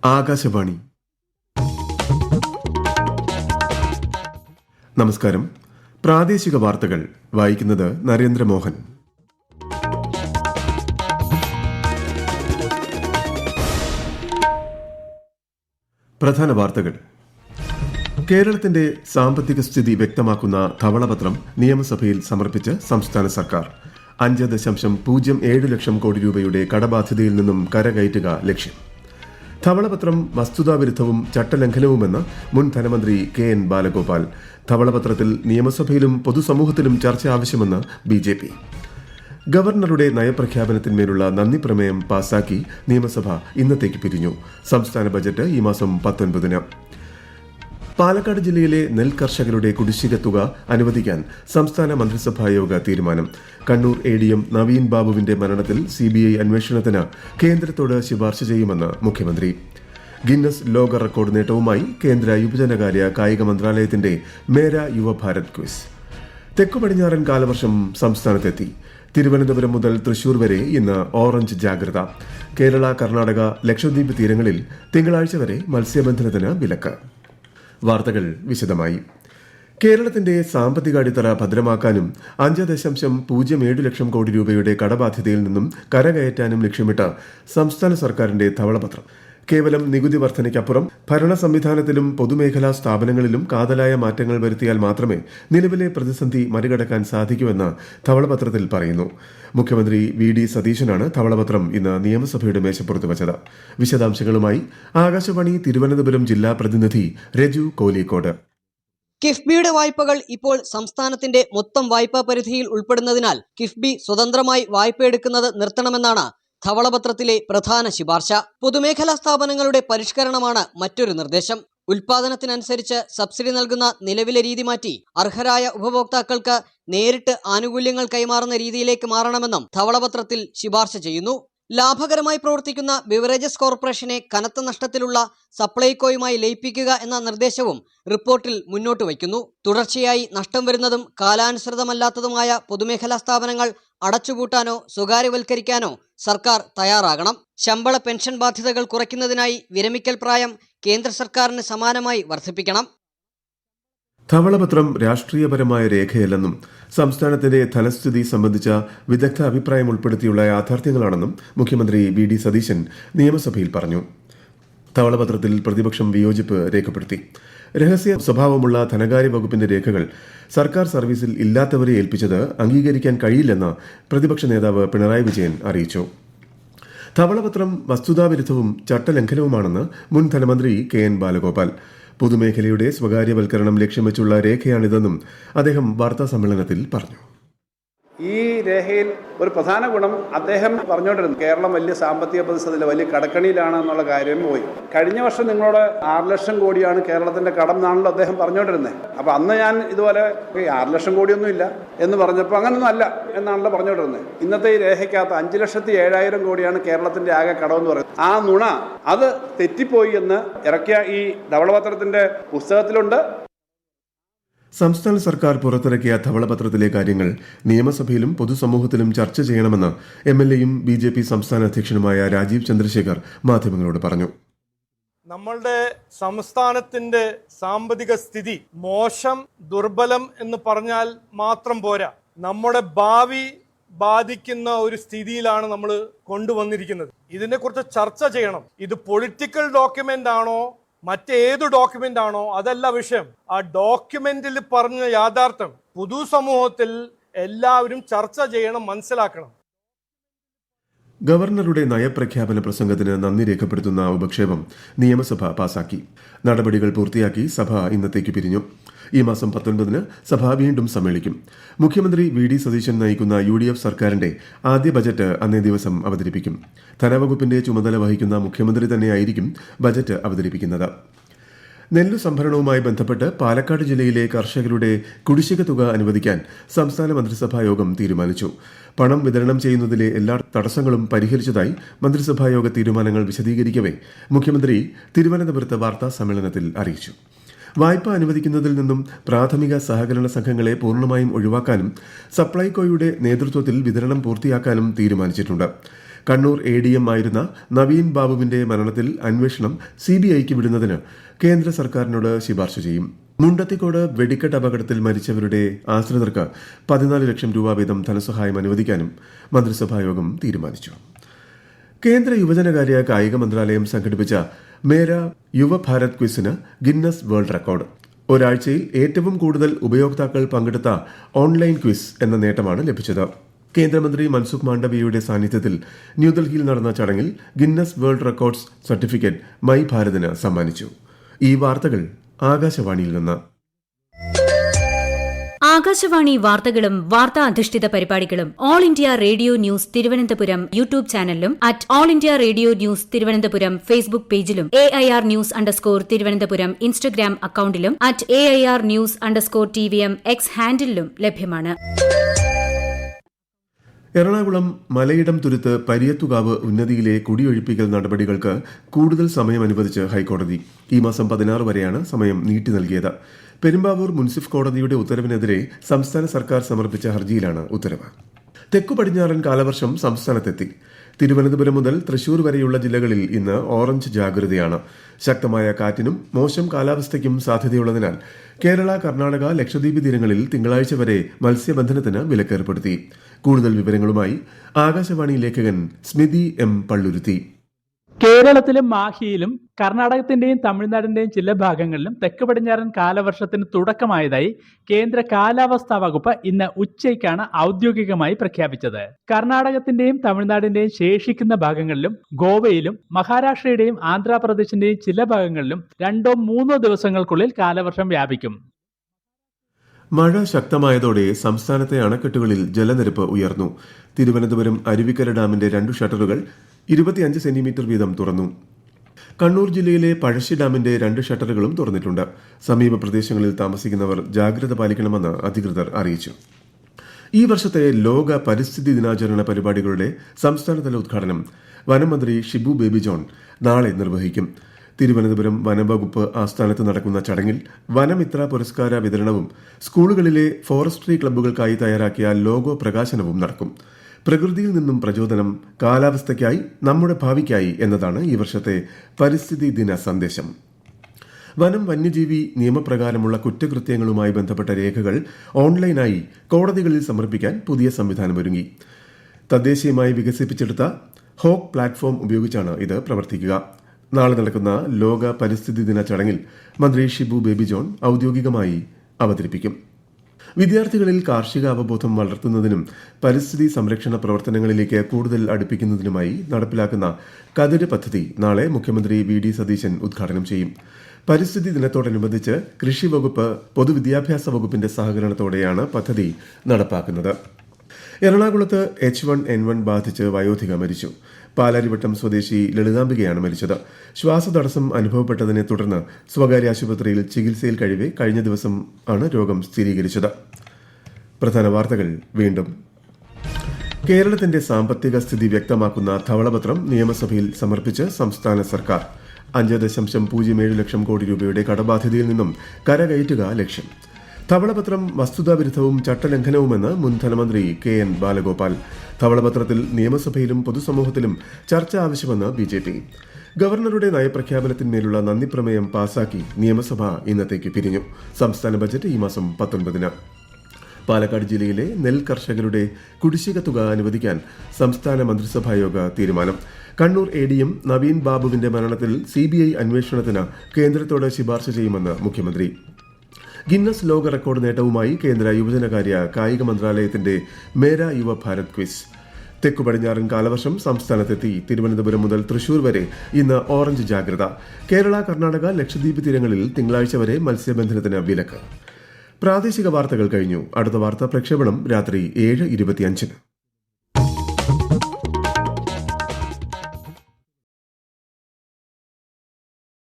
ആകാശവാണി. നമസ്കാരം. പ്രാദേശിക വാർത്തകൾ വായിക്കുന്നത് നരേന്ദ്രമോഹൻ. പ്രധാന വാർത്തകൾ. കേരളത്തിന്റെ സാമ്പത്തിക സ്ഥിതി വ്യക്തമാക്കുന്ന ധവളപത്രം നിയമസഭയിൽ സമർപ്പിച്ച് സംസ്ഥാന സർക്കാർ. 5.07 ലക്ഷം കോടി രൂപയുടെ കടബാധ്യതയിൽ നിന്നും കരകയറ്റുക ലക്ഷ്യം. ധവളപത്രം വസ്തുതാവിരുദ്ധവും ചട്ടലംഘനവുമെന്ന് മുൻ ധനമന്ത്രി KN ബാലഗോപാൽ. ധവളപത്രത്തിൽ നിയമസഭയിലും പൊതുസമൂഹത്തിലും ചർച്ച ആവശ്യമെന്ന് BJP. ഗവർണറുടെ നയപ്രഖ്യാപനത്തിന്മേലുള്ള നന്ദി പ്രമേയം പാസാക്കി നിയമസഭ ഇന്നത്തേക്ക് പിരിഞ്ഞു. സംസ്ഥാന ബജറ്റ് ഈ മാസം 19-ന്. പാലക്കാട് ജില്ലയിലെ നെൽകർഷകരുടെ കുടിശ്ശിക തുക അനുവദിക്കാൻ സംസ്ഥാന മന്ത്രിസഭായോഗ തീരുമാനം. കണ്ണൂർ ADM നവീൻ ബാബുവിന്റെ മരണത്തിൽ CBI അന്വേഷണത്തിന് കേന്ദ്രത്തോട് ശുപാർശ ചെയ്യുമെന്ന് മുഖ്യമന്ത്രി. ഗിന്നസ് ലോക റെക്കോർഡ് നേട്ടവുമായി കേന്ദ്ര യുവജനകാര്യ കായിക മന്ത്രാലയത്തിന്റെ മേര യുവഭാരത് ക്വിസ്. തെക്കുപടിഞ്ഞാറൻ കാലവർഷം സംസ്ഥാനത്തെത്തി. തിരുവനന്തപുരം മുതൽ തൃശൂർ വരെ ഇന്ന് ഓറഞ്ച് ജാഗ്രത. കേരള, കർണാടക, ലക്ഷദ്വീപ് തീരങ്ങളിൽ തിങ്കളാഴ്ച വരെ മത്സ്യബന്ധനത്തിന് വിലക്ക്. വാർത്തകൾ വിശദമായി. കേരളത്തിന്റെ സാമ്പത്തിക അടിത്തറ ഭദ്രമാക്കാനും 5.07 ലക്ഷം കോടി രൂപയുടെ കടബാധ്യതയിൽ നിന്നും കരകയറ്റാനും ലക്ഷ്യമിട്ട് സംസ്ഥാന സർക്കാരിന്റെ ധവളപത്രം. കേവലം നികുതി വർധനയ്ക്കപ്പുറം ഭരണ സംവിധാനത്തിലും പൊതുമേഖലാ സ്ഥാപനങ്ങളിലും കാതലായ മാറ്റങ്ങൾ വരുത്തിയാൽ മാത്രമേ നിലവിലെ പ്രതിസന്ധി മറികടക്കാൻ സാധിക്കൂവെന്ന് ധവളപത്രത്തിൽ പറയുന്നു. മുഖ്യമന്ത്രി VD സതീശനാണ് ധവളപത്രം ഇന്ന് നിയമസഭയുടെ മേശപ്പുറത്ത് വച്ചത്. വിശദാംശങ്ങളുമായി ആകാശവാണി തിരുവനന്തപുരം ജില്ലാ പ്രതിനിധി രജു കോലിക്കോട്. കിഫ്ബിയുടെ വായ്പകൾ ഇപ്പോൾ സംസ്ഥാനത്തിന്റെ മൊത്തം വായ്പാ പരിധിയിൽ ഉൾപ്പെടുന്നതിനാൽ കിഫ്ബി സ്വതന്ത്രമായി വായ്പയെടുക്കുന്നത് നിർത്തണമെന്നാണ് ധവളപത്രത്തിലെ പ്രധാന ശുപാർശ. പൊതുമേഖലാ സ്ഥാപനങ്ങളുടെ പരിഷ്കരണമാണ് മറ്റൊരു നിർദ്ദേശം. ഉൽപാദനത്തിനനുസരിച്ച് സബ്സിഡി നൽകുന്ന നിലവിലെ രീതി മാറ്റി അർഹരായ ഉപഭോക്താക്കൾക്ക് നേരിട്ട് ആനുകൂല്യങ്ങൾ കൈമാറുന്ന രീതിയിലേക്ക് മാറണമെന്നും ധവളപത്രത്തിൽ ശുപാർശ ചെയ്യുന്നു. ലാഭകരമായി പ്രവർത്തിക്കുന്ന ബിവറേജസ് കോർപ്പറേഷനെ കനത്ത നഷ്ടത്തിലുള്ള സപ്ലൈകോയുമായി ലയിപ്പിക്കുക എന്ന നിർദ്ദേശവും റിപ്പോർട്ടിൽ മുന്നോട്ട് വയ്ക്കുന്നു. തുടർച്ചയായി നഷ്ടം വരുന്നതും കാലാനുസൃതമല്ലാത്തതുമായ പൊതുമേഖലാ സ്ഥാപനങ്ങൾ അടച്ചുപൂട്ടാനോ സ്വകാര്യവൽക്കരിക്കാനോ സർക്കാർ തയ്യാറാകണം. ശമ്പള പെൻഷൻ ബാധ്യതകൾ കുറയ്ക്കുന്നതിനായി വിരമിക്കൽ പ്രായം കേന്ദ്ര സർക്കാരിന് സമാനമായി വർദ്ധിപ്പിക്കണം. ധവളപത്രം രാഷ്ട്രീയപരമായ രേഖയല്ലെന്നും സംസ്ഥാനത്തിന്റെ ധനസ്ഥിതി സംബന്ധിച്ച വിദഗ്ധ അഭിപ്രായം ഉൾപ്പെടുത്തിയുള്ള യാഥാർത്ഥ്യങ്ങളാണെന്നും മുഖ്യമന്ത്രി VD സതീശൻ നിയമസഭയിൽ പറഞ്ഞു. ധവളപത്രത്തിൽ പ്രതിപക്ഷം വിയോജിപ്പ് രേഖപ്പെടുത്തി. രഹസ്യ സ്വഭാവമുള്ള ധനകാര്യ വകുപ്പിന്റെ രേഖകൾ സർക്കാർ സർവീസിൽ ഇല്ലാത്തവരെ ഏൽപ്പിച്ചത് അംഗീകരിക്കാൻ കഴിയില്ലെന്ന് പ്രതിപക്ഷ നേതാവ് പിണറായി വിജയൻ അറിയിച്ചു. ധവളപത്രം വസ്തുതാവിരുദ്ധവും ചട്ടലംഘനവുമാണെന്ന് മുൻ ധനമന്ത്രി KN ബാലഗോപാൽ. പൊതുമേഖലയുടെ സ്വകാര്യവൽക്കരണം ലക്ഷ്യം വെച്ചുള്ള രേഖയാണിതെന്നും അദ്ദേഹം വാർത്താസമ്മേളനത്തിൽ പറഞ്ഞു. ഈ രേഖയിൽ ഒരു പ്രധാന ഗുണം അദ്ദേഹം പറഞ്ഞുകൊണ്ടിരുന്നു, കേരളം വലിയ സാമ്പത്തിക പ്രതിസന്ധിയിൽ വലിയ കടക്കണിയിലാണ് എന്നുള്ള കാര്യം പോയി. കഴിഞ്ഞ വർഷം നിങ്ങളോട് 6 ലക്ഷം കോടിയാണ് കേരളത്തിന്റെ കടം എന്നാണല്ലോ അദ്ദേഹം പറഞ്ഞുകൊണ്ടിരുന്നത്. അപ്പോൾ അന്ന് ഞാൻ ഇതുപോലെ 6 ലക്ഷം കോടിയൊന്നും ഇല്ല എന്ന് പറഞ്ഞപ്പോൾ അങ്ങനൊന്നും അല്ല എന്നാണല്ലോ പറഞ്ഞുകൊണ്ടിരുന്നത്. ഇന്നത്തെ ഈ രേഖയ്ക്കകത്ത് 5,07,000 കോടിയാണ് കേരളത്തിന്റെ ആകെ കടമെന്ന് പറയുന്നത്. ആ നുണ അത് തെറ്റിപ്പോയി എന്ന് ഇറക്കിയ ഈ ധവളപത്രത്തിന്റെ പുസ്തകത്തിലുണ്ട്. സംസ്ഥാന സർക്കാർ പുറത്തിറക്കിയ ധവളപത്രത്തിലെ കാര്യങ്ങൾ നിയമസഭയിലും പൊതുസമൂഹത്തിലും ചർച്ച ചെയ്യണമെന്ന് MLAയും BJP സംസ്ഥാന അധ്യക്ഷനുമായ രാജീവ് ചന്ദ്രശേഖർ മാധ്യമങ്ങളോട് പറഞ്ഞു. നമ്മളുടെ സംസ്ഥാനത്തിന്റെ സാമ്പത്തിക സ്ഥിതി മോശം, ദുർബലം എന്ന് പറഞ്ഞാൽ മാത്രം പോരാ. നമ്മുടെ ഭാവി ബാധിക്കുന്ന ഒരു സ്ഥിതിയിലാണ് നമ്മൾ കൊണ്ടുവന്നിരിക്കുന്നത്. ഇതിനെക്കുറിച്ച് ചർച്ച ചെയ്യണം. ഇത് പൊളിറ്റിക്കൽ ഡോക്യുമെന്റ് ആണോ മറ്റേതു ഡോക്യുമെന്റ് ആണോ അതല്ല വിഷയം. ആ ഡോക്യുമെന്റിൽ പറഞ്ഞ യാഥാർത്ഥ്യം പൊതുസമൂഹത്തിൽ എല്ലാവരും ചർച്ച ചെയ്യണം, മനസ്സിലാക്കണം. ഗവർണറുടെ നയപ്രഖ്യാപന പ്രസംഗത്തിന് നന്ദി രേഖപ്പെടുത്തുന്ന ഉപക്ഷേപം നിയമസഭ പാസാക്കി. നടപടികൾ പൂർത്തിയാക്കി സഭ ഇന്നത്തേക്ക് പിരിഞ്ഞു. ഈ മാസം 19-ന് സഭ വീണ്ടും സമ്മേളിക്കും. മുഖ്യമന്ത്രി VD സതീശൻ നയിക്കുന്ന UDF സർക്കാരിന്റെ ആദ്യ ബജറ്റ് അന്നേ ദിവസം അവതരിപ്പിക്കും. ധനവകുപ്പിന്റെ ചുമതല വഹിക്കുന്ന മുഖ്യമന്ത്രി തന്നെയായിരിക്കും ബജറ്റ് അവതരിപ്പിക്കുന്നത്. നെല്ലു സംഭരണവുമായി ബന്ധപ്പെട്ട് പാലക്കാട് ജില്ലയിലെ കർഷകരുടെ കുടിശ്ശിക തുക അനുവദിക്കാൻ സംസ്ഥാന മന്ത്രിസഭാ യോഗം തീരുമാനിച്ചു. പണം വിതരണം ചെയ്യുന്നതിലെ എല്ലാ തടസ്സങ്ങളും പരിഹരിച്ചതായി മന്ത്രിസഭായോഗ തീരുമാനങ്ങൾ വിശദീകരിക്കവേ മുഖ്യമന്ത്രി തിരുവനന്തപുരത്ത് വാർത്താ സമ്മേളനത്തിൽ അറിയിച്ചു. വായ്പ അനുവദിക്കുന്നതിൽ നിന്നും പ്രാഥമിക സഹകരണ സംഘങ്ങളെ പൂർണ്ണമായും ഒഴിവാക്കാനും സപ്ലൈകോയുടെ നേതൃത്വത്തിൽ വിതരണം പൂർത്തിയാക്കാനും തീരുമാനിച്ചിട്ടുണ്ട്. കണ്ണൂർ ADM ആയിരുന്ന നവീൻ ബാബുവിന്റെ മരണത്തിൽ അന്വേഷണം CBIക്ക് വിടുന്നതിന് കേന്ദ്ര സർക്കാരിനോട് ശുപാർശ ചെയ്യും. മുണ്ടത്തിക്കോട് വെടിക്കെട്ട് അപകടത്തിൽ മരിച്ചവരുടെ ആശ്രിതർക്ക് 14 ലക്ഷം രൂപ വീതം ധനസഹായം അനുവദിക്കാനും മന്ത്രിസഭായോഗം തീരുമാനിച്ചു. കേന്ദ്ര യുവജനകാര്യ കായിക മന്ത്രാലയം സംഘടിപ്പിച്ച മേര യുവഭാരത് ക്വിസിന് ഗിന്നസ് വേൾഡ് റെക്കോർഡ്. ഒരാഴ്ചയിൽ ഏറ്റവും കൂടുതൽ ഉപയോക്താക്കൾ പങ്കെടുത്ത ഓൺലൈൻ ക്വിസ് എന്ന നേട്ടമാണ് ലഭിച്ചത്. കേന്ദ്രമന്ത്രി മൻസുഖ് മാണ്ഡവ്യയുടെ സാന്നിധ്യത്തിൽ ന്യൂഡൽഹിയിൽ നടന്ന ചടങ്ങിൽ Guinness world records certificate my ഭാരതിന് സമ്മാനിച്ചു. ഈ വാർത്തകൾ ആകാശവാണിയിൽ നിന്ന്. ആകാശവാണി വാർത്തകളും വാർത്താ അധിഷ്ഠിത പരിപാടികളും all India radio news Thiruvananthapuram YouTube ചാനലിലും all India radio news Thiruvananthapuram Facebook പേജിലും AIR ന്യൂസ് _തിരുവനന്തപുരം ഇൻസ്റ്റഗ്രാം അക്കൌണ്ടിലും @AIR ന്യൂസ് _TVM X ഹാൻഡിലും ലഭ്യമാണ്. എറണാകുളം മലയിടം തുരുത്ത് പരിയത്തുകാവ് ഉന്നതിയിലെ കുടിയൊഴിപ്പിക്കൽ നടപടികൾക്ക് കൂടുതൽ സമയം അനുവദിച്ച് ഹൈക്കോടതി. ഈ മാസം 16 വരെയാണ് സമയം നീട്ടി നൽകിയത്. പെരുമ്പാവൂർ മുൻസിഫ് കോടതിയുടെ ഉത്തരവിനെതിരെ സംസ്ഥാന സർക്കാർ സമർപ്പിച്ച ഹർജിയിലാണ് ഉത്തരവ്. തെക്കു പടിഞ്ഞാറൻ കാലവർഷം സംസ്ഥാനത്തെത്തി. തിരുവനന്തപുരം മുതൽ തൃശൂർ വരെയുള്ള ജില്ലകളിൽ ഇന്ന് ഓറഞ്ച് ജാഗ്രതയാണ്. ശക്തമായ കാറ്റിനും മോശം കാലാവസ്ഥയ്ക്കും സാധ്യതയുള്ളതിനാൽ കേരള, കർണാടക, ലക്ഷദ്വീപ് തീരങ്ങളിൽ തിങ്കളാഴ്ച വരെ മത്സ്യബന്ധനത്തിന് വിലക്കേർപ്പെടുത്തി. കൂടുതൽ വിവരങ്ങളുമായി ആകാശവാണി ലേഖകൻ സ്മിതി M. പള്ളുരുത്തി. കേരളത്തിലും മാഹിയിലും കർണാടകത്തിന്റെയും തമിഴ്നാടിന്റെയും ചില ഭാഗങ്ങളിലും തെക്ക് പടിഞ്ഞാറൻ കാലവർഷത്തിന് തുടക്കമായതായി കേന്ദ്ര കാലാവസ്ഥാ വകുപ്പ് ഇന്ന് ഉച്ചയ്ക്കാണ് ഔദ്യോഗികമായി പ്രഖ്യാപിച്ചത്. കർണാടകത്തിന്റെയും തമിഴ്നാടിന്റെയും ശേഷിക്കുന്ന ഭാഗങ്ങളിലും ഗോവയിലും മഹാരാഷ്ട്രയുടെയും ആന്ധ്രാപ്രദേശിന്റെയും ചില ഭാഗങ്ങളിലും 2-3 ദിവസങ്ങൾക്കുള്ളിൽ കാലവർഷം വ്യാപിക്കും. മഴ ശക്തമായതോടെ സംസ്ഥാനത്തെ അണക്കെട്ടുകളിൽ ജലനിരപ്പ് ഉയർന്നു. തിരുവനന്തപുരം അരുവിക്കര ഡാമിന്റെ 2 ഷട്ടറുകൾ 25 സെന്റിമീറ്റർ വീതം തുറന്നു. കണ്ണൂർ ജില്ലയിലെ പഴശ്ശി ഡാമിന്റെ 2 ഷട്ടറുകളും തുറന്നിട്ടുണ്ട്. സമീപ പ്രദേശങ്ങളിൽ താമസിക്കുന്നവർ ജാഗ്രത പാലിക്കണമെന്ന് അധികൃതർ അറിയിച്ചു. ഈ വർഷത്തെ ലോക പരിസ്ഥിതി ദിനാചരണ പരിപാടികളുടെ സംസ്ഥാനതല ഉദ്ഘാടനം വനമന്ത്രി ഷിബു ബേബി ജോൺ നാളെ നിർവഹിക്കും. തിരുവനന്തപുരം വനംവകുപ്പ് ആസ്ഥാനത്ത് നടക്കുന്ന ചടങ്ങിൽ വനമിത്ര പുരസ്കാര വിതരണവും സ്കൂളുകളിലെ ഫോറസ്ട്രി ക്ലബ്ബുകൾക്കായി തയ്യാറാക്കിയ ലോഗോ പ്രകാശനവും നടക്കും. പ്രകൃതിയിൽ നിന്നും പ്രചോദനം, കാലാവസ്ഥയ്ക്കായി, നമ്മുടെ ഭാവിക്കായി എന്നതാണ് ഈ വർഷത്തെ പരിസ്ഥിതി ദിന സന്ദേശം. വനം വന്യജീവി നിയമപ്രകാരമുള്ള കുറ്റകൃത്യങ്ങളുമായി ബന്ധപ്പെട്ട രേഖകൾ ഓൺലൈനായി കോടതികളിൽ സമർപ്പിക്കാൻ പുതിയ സംവിധാനമൊരുങ്ങി. തദ്ദേശീയമായി വികസിപ്പിച്ചെടുത്ത ഹോക്ക് പ്ലാറ്റ്ഫോം ഉപയോഗിച്ചാണ് ഇത് പ്രവർത്തിക്കുക. നാളെ നടക്കുന്ന ലോക പരിസ്ഥിതി ദിന ചടങ്ങിൽ മന്ത്രി ഷിബു ബേബി ജോൺ ഔദ്യോഗികമായി അവതരിപ്പിക്കും. വിദ്യാർത്ഥികളിൽ കാർഷിക അവബോധം വളർത്തുന്നതിനും പരിസ്ഥിതി സംരക്ഷണ പ്രവർത്തനങ്ങളിലേക്ക് കൂടുതൽ അടുപ്പിക്കുന്നതിനുമായി നടപ്പിലാക്കുന്ന കതിര് പദ്ധതി നാളെ മുഖ്യമന്ത്രി VD സതീശൻ ഉദ്ഘാടനം ചെയ്യും. പരിസ്ഥിതി ദിനത്തോടനുബന്ധിച്ച് കൃഷി വകുപ്പ്, പൊതുവിദ്യാഭ്യാസ വകുപ്പിന്റെ സഹകരണത്തോടെയാണ് പദ്ധതി നടപ്പാക്കുന്നത്. എറണാകുളത്ത് H1N1 ബാധിച്ച് വയോധിക മരിച്ചു. പാലാരിവട്ടം സ്വദേശി ലളിതാംബികയാണ് മരിച്ചത്. ശ്വാസതടസ്സം അനുഭവപ്പെട്ടതിനെ തുടർന്ന് സ്വകാര്യ ആശുപത്രിയിൽ ചികിത്സയിൽ കഴിവെ കഴിഞ്ഞ ദിവസം ആണ് രോഗം സ്ഥിരീകരിച്ചത്. പ്രധാന വാർത്തകൾ വീണ്ടും. കേരളത്തിന്റെ സാമ്പത്തിക സ്ഥിതി വ്യക്തമാക്കുന്ന ധവളപത്രം നിയമസഭയിൽ സമർപ്പിച്ച് സംസ്ഥാന സർക്കാർ. 5.07 ലക്ഷം കോടി രൂപയുടെ കടബാധ്യതയിൽ നിന്നും കരകയറ്റുക ലക്ഷ്യം. ധവളപത്രം വസ്തുതാവിരുദ്ധവും ചട്ടലംഘനവുമെന്ന് മുൻ ധനമന്ത്രി KN ബാലഗോപാൽ. ധവളപത്രത്തിൽ നിയമസഭയിലും പൊതുസമൂഹത്തിലും ചർച്ച ആവശ്യമെന്ന് BJP. ഗവർണറുടെ നയപ്രഖ്യാപനത്തിന്മേലുള്ള നന്ദിപ്രമേയം പാസാക്കി നിയമസഭ ഇന്നത്തേക്ക് പിരിഞ്ഞു. സംസ്ഥാന ബജറ്റ് ഈ മാസം 19-ന്. പാലക്കാട് ജില്ലയിലെ നെൽ കർഷകരുടെ കുടിശ്ശിക തുക അനുവദിക്കാൻ സംസ്ഥാന മന്ത്രിസഭായോഗ തീരുമാനം. കണ്ണൂർ ADM നവീൻ ബാബുവിന്റെ മരണത്തിൽ CBI അന്വേഷണത്തിന് കേന്ദ്രത്തോട് ശുപാർശ ചെയ്യുമെന്ന് മുഖ്യമന്ത്രി. ഗിന്നസ് ലോക റെക്കോർഡ് നേട്ടവുമായി കേന്ദ്ര യുവജനകാര്യ കായിക മന്ത്രാലയത്തിന്റെ മേര യുവ ഭാരത് ക്വിസ്. തെക്കു പടിഞ്ഞാറൻ കാലവർഷം സംസ്ഥാനത്തെത്തി. തിരുവനന്തപുരം മുതൽ തൃശൂർ വരെ ഇന്ന് ഓറഞ്ച് ജാഗ്രത. കേരള, കർണാടക, ലക്ഷദ്വീപ് തീരങ്ങളിൽ തിങ്കളാഴ്ച വരെ മത്സ്യബന്ധനത്തിന് വിലക്ക്. പ്രാദേശിക വാർത്തകൾ കഴിഞ്ഞു. അടുത്ത വാർത്താ പ്രക്ഷേപണം രാത്രി 7:25.